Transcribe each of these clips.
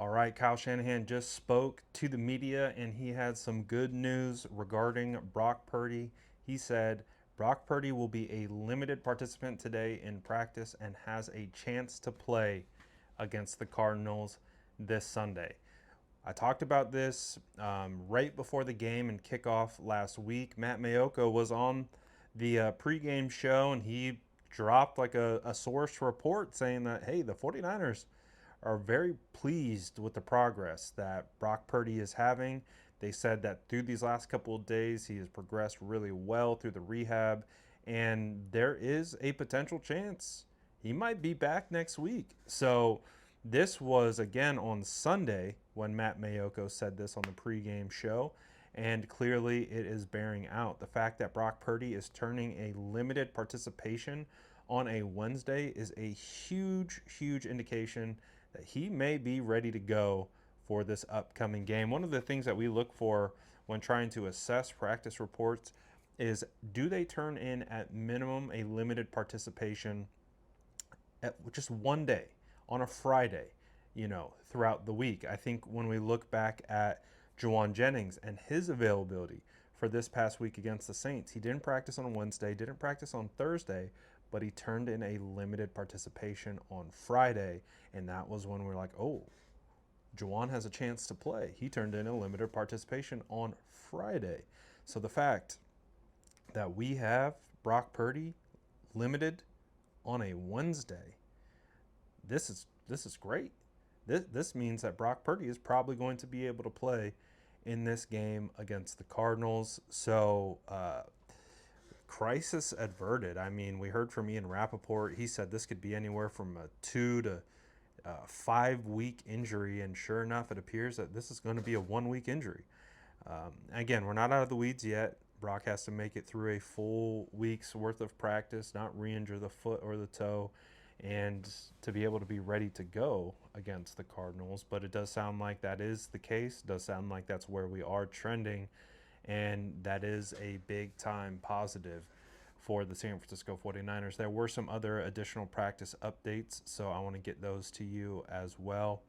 All right, Kyle Shanahan just spoke to the media and he had some good news regarding Brock Purdy. He said Brock Purdy will be a limited participant today in practice and has a chance to play against the Cardinals this Sunday. I talked about this right before the game and kickoff last week. Matt Mayoko was on the pregame show and he dropped like a source report saying that, hey, the 49ers are very pleased with the progress that Brock Purdy is having. They said that through these last couple of days, he has progressed really well through the rehab, and there is a potential chance he might be back next week. So, this was again on Sunday when Matt Mayoko said this on the pregame show, and clearly it is bearing out. The fact that Brock Purdy is turning a limited participation on a Wednesday is a huge, huge indication that he may be ready to go for this upcoming game. One of the things that we look for when trying to assess practice reports is, do they turn in at minimum a limited participation at just one day on a Friday, throughout the week. I think when we look back at Juwan Jennings and his availability for this past week against the Saints, he didn't practice on Wednesday, didn't practice on Thursday, but he turned in a limited participation on Friday, and that was when we're like, oh, Juwan has a chance to play. He turned in a limited participation on Friday. So the fact that we have Brock Purdy limited on a Wednesday, this is great. This means that Brock Purdy is probably going to be able to play in this game against the Cardinals. So crisis averted. I mean, we heard from Ian Rappaport. He said this could be anywhere from a 2 to 5 week injury, and sure enough, it appears that this is going to be a 1 week injury. Again, we're not out of the weeds yet. Brock has to make it through a full week's worth of practice, not re-injure the foot or the toe, and to be able to be ready to go against the Cardinals. But it does sound like that is the case. It does sound like that's where we are trending, and that is a big time positive for the San Francisco 49ers. There were some other additional practice updates, so I want to get those to you as well.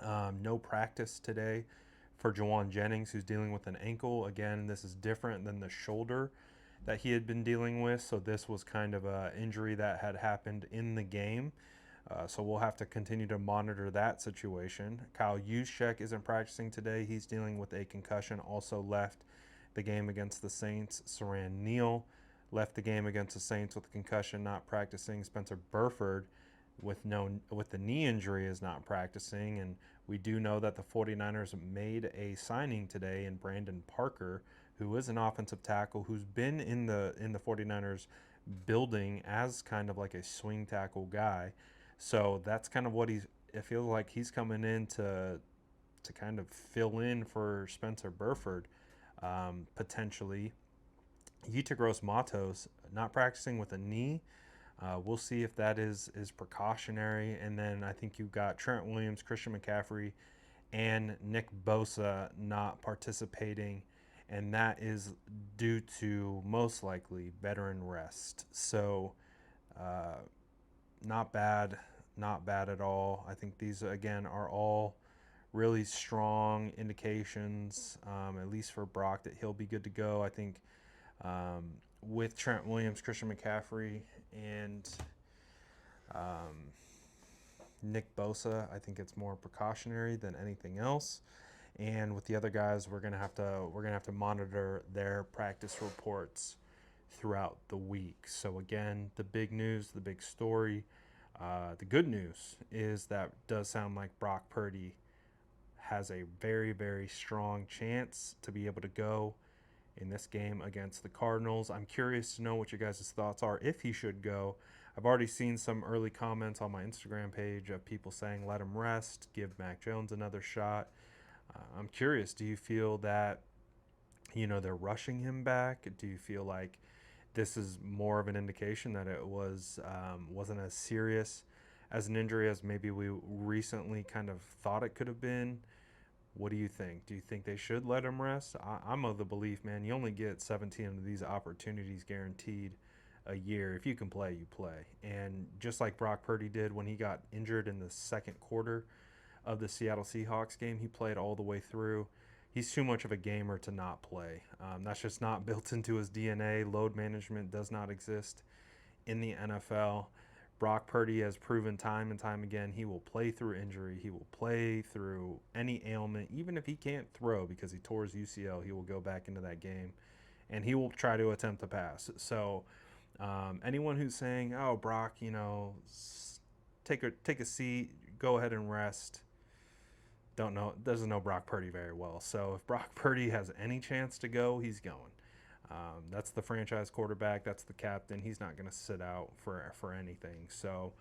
No practice today for Juwan Jennings, who's dealing with an ankle. Again, this is different than the shoulder that he had been dealing with, so this was kind of an injury that had happened in the game. So we'll have to continue to monitor that situation. Kyle Juszczyk isn't practicing today. He's dealing with a concussion. Also left the game against the Saints. Saran Neal left the game against the Saints with a concussion, not practicing. Spencer Burford with the knee injury is not practicing, and we do know that the 49ers made a signing today in Brandon Parker, who is an offensive tackle who's been in the 49ers building as kind of like a swing tackle guy. So that's kind of what it feels like he's coming in to kind of fill in for Spencer Burford, potentially. Gross Matos not practicing with a knee. We'll see if that is precautionary. And then I think you've got Trent Williams, Christian McCaffrey, and Nick Bosa not participating, and that is due to most likely veteran rest. So not bad, not bad at all. I think these again are all really strong indications, at least for Brock, that he'll be good to go. I think with Trent Williams, Christian McCaffrey, and Nick Bosa, I think it's more precautionary than anything else. And with the other guys, we're gonna have to monitor their practice reports throughout the week. So again, the big news, the big story, the good news is that does sound like Brock Purdy has a very, very strong chance to be able to go in this game against the Cardinals. I'm curious to know what your guys' thoughts are if he should go. I've already seen some early comments on my Instagram page of people saying let him rest, give Mac Jones another shot. I'm curious, do you feel that they're rushing him back? Do you feel like this is more of an indication that it wasn't as serious as an injury as maybe we recently kind of thought it could have been? What do you think? Do you think they should let him rest? I'm of the belief, man, you only get 17 of these opportunities guaranteed a year. If you can play, you play. And just like Brock Purdy did when he got injured in the second quarter of the Seattle Seahawks game. He played all the way through. He's too much of a gamer to not play. That's just not built into his DNA. Load management does not exist in the NFL. Brock Purdy has proven time and time again he will play through injury. He will play through any ailment, even if he can't throw because he tore his UCL. He will go back into that game, and he will try to attempt to pass. So anyone who's saying, "Oh, Brock, take a seat, go ahead and rest," doesn't know Brock Purdy very well. So if Brock Purdy has any chance to go, he's going. That's the franchise quarterback. That's the captain. He's not going to sit out for anything. So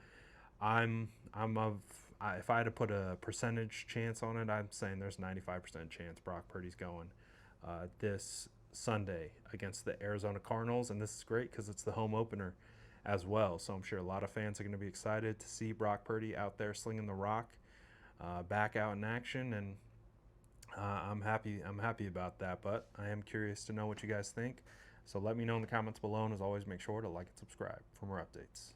if I had to put a percentage chance on it, I'm saying there's 95% chance Brock Purdy's going this Sunday against the Arizona Cardinals, and this is great because it's the home opener as well. So I'm sure a lot of fans are going to be excited to see Brock Purdy out there slinging the rock, back out in action, and I'm happy about that. But I am curious to know what you guys think. So let me know in the comments below, and as always, make sure to like and subscribe for more updates.